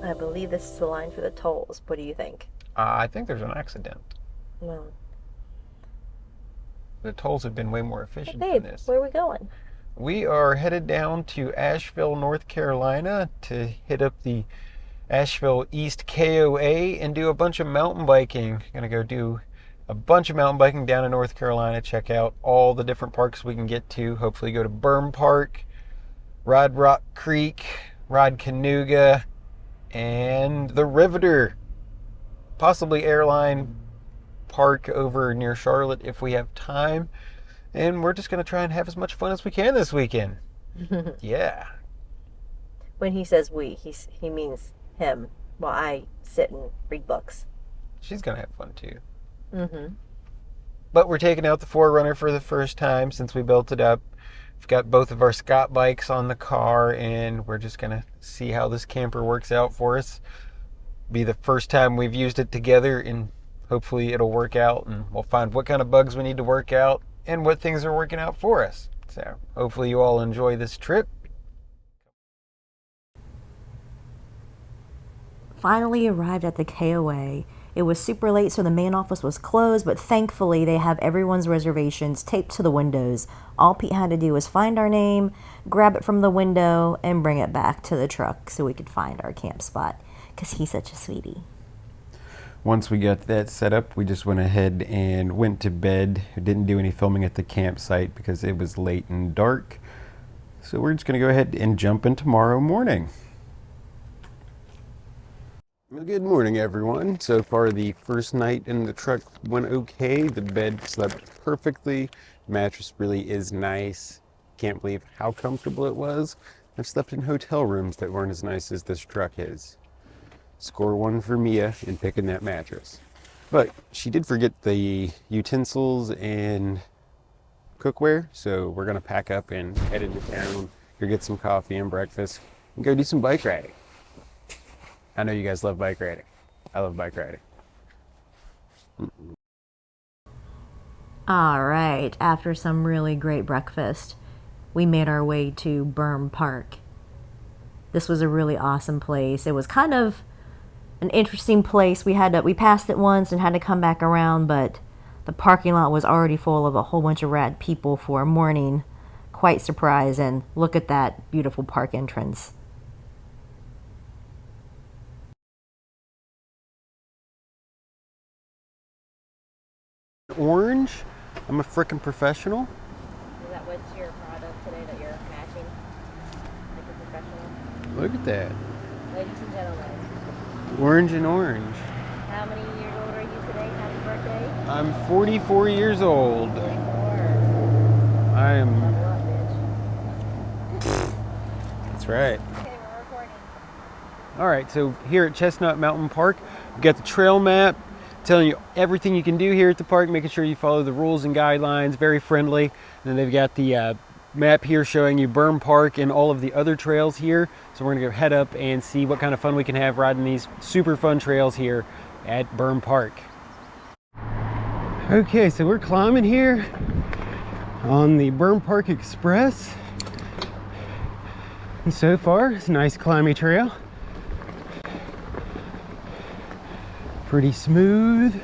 I believe this is the line for the tolls. What do you think? I think there's an accident. No. The tolls have been way more efficient Hey, babe, than this. where are we going? We are headed down to Asheville, North Carolina to hit up the Asheville East KOA and do a bunch of mountain biking. Gonna go do a bunch of mountain biking down in North Carolina, check out all the different parks we can get to. Hopefully go to Berm Park, ride Rock Creek, ride Kanuga, and the Riveter. Possibly Airline Park over near Charlotte if we have time. And we're just going to try and have as much fun as we can this weekend. Yeah. When he says we, he means him, while I sit and read books. She's going to have fun too. Mm-hmm. But we're taking out the 4Runner for the first time since we built it up. We've got both of our Scott bikes on the car, and we're just going to see how this camper works out for us. Be the first time we've used it together, and hopefully it'll work out, and we'll find what kind of bugs we need to work out and what things are working out for us. So hopefully you all enjoy this trip. Finally arrived at the KOA. It was super late, so the main office was closed, but thankfully they have everyone's reservations taped to the windows. All Pete had to do was find our name, grab it from the window, and bring it back to the truck so we could find our camp spot, because he's such a sweetie. Once we got that set up, we just went ahead and went to bed. We didn't do any filming at the campsite because it was late and dark. So we're just going to go ahead and jump in tomorrow morning. Well, good morning, everyone. So far, the first night in the truck went okay. The bed slept perfectly. Mattress really is nice. Can't believe how comfortable it was. I've slept in hotel rooms that weren't as nice as this truck is. Score one for Mia in picking that mattress. But she did forget the utensils and cookware, so we're gonna pack up and head into town, go get some coffee and breakfast, and go do some bike riding. I know you guys love bike riding. I love bike riding. All right, after some really great breakfast, we made our way to Berm Park. This was a really awesome place. It was kind of an interesting place. We passed it once and had to come back around, but the parking lot was already full of a whole bunch of rad people for a morning. Quite surprised, and look at that beautiful park entrance. Orange. I'm a frickin' professional. Is that what's your product today that you're matching? Like a professional? Look at that. Ladies and gentlemen. Orange and orange. How many years old are you today? Happy birthday. I'm 44 years old. 44. I am. Level up, bitch. That's right. Okay, we're recording. All right, so here at Chestnut Mountain Park, we've got the trail map telling you everything you can do here at the park, making sure you follow the rules and guidelines, very friendly. And then they've got the map here showing you Berm Park and all of the other trails here. So we're gonna go head up and see what kind of fun we can have riding these super fun trails here at Berm Park. Okay, so we're climbing here on the Berm Park Express. And so far, it's a nice climby trail. Pretty smooth.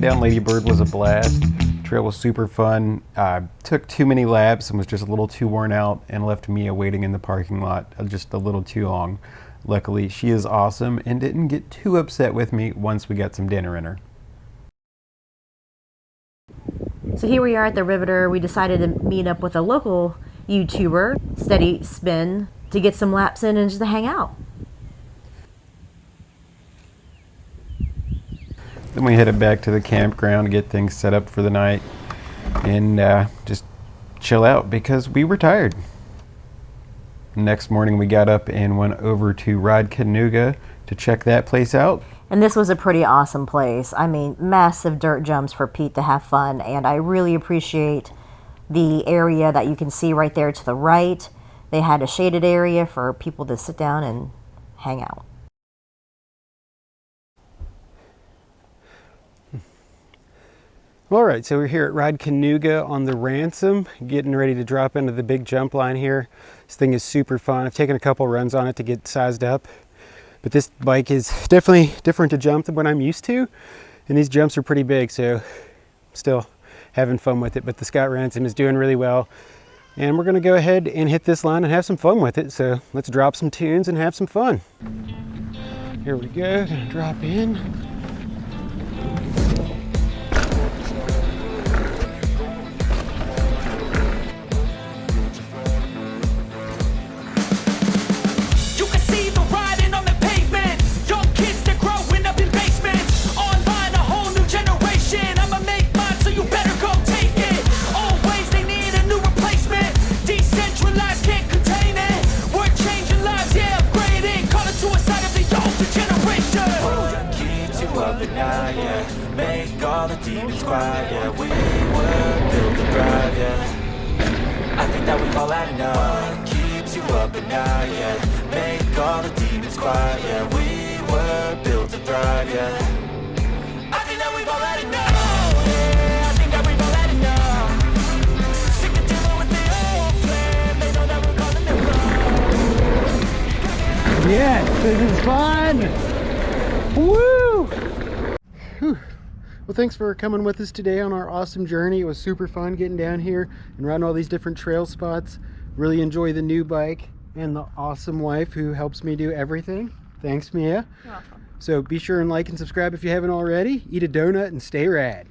down Lady Bird was a blast. Trail was super fun. Took too many laps and was just a little too worn out and left Mia waiting in the parking lot just a little too long. Luckily, she is awesome and didn't get too upset with me once we got some dinner in her. So here we are at the Riveter. We decided to meet up with a local YouTuber, Steady Spin, to get some laps in and just to hang out. Then we headed back to the campground to get things set up for the night and just chill out because we were tired. Next morning we got up and went over to ride Kanuga to check that place out. And this was a pretty awesome place. I mean, massive dirt jumps for Pete to have fun, and I really appreciate the area that you can see right there to the right. They had a shaded area for people to sit down and hang out. All right, so we're here at Ride Kanuga on the Ransom, getting ready to drop into the big jump line here. This thing is super fun. I've taken a couple runs on it to get sized up, but this bike is definitely different to jump than what I'm used to, and these jumps are pretty big, so still having fun with it. But the Scott Ransom is doing really well, and we're gonna go ahead and hit this line and have some fun with it. So let's drop some tunes and have some fun. Here we go, gonna drop in. Make all the demons quiet, yeah. We were built to thrive, yeah. I think that we've all had enough. What keeps you up at night, yeah. Make all the demons quiet, yeah. We were built to thrive, yeah. I think that we've all had enough. Yeah, I think that we've all had enough. Sick of dealing with the old plan. They know that we're calling them wrong. Yes, this is fun. Woo! Whew. Well, thanks for coming with us today on our awesome journey. It was super fun getting down here and riding all these different trail spots. Really enjoy the new bike and the awesome wife who helps me do everything. Thanks, Mia. You're welcome. So be sure and like and subscribe if you haven't already. Eat a donut and stay rad.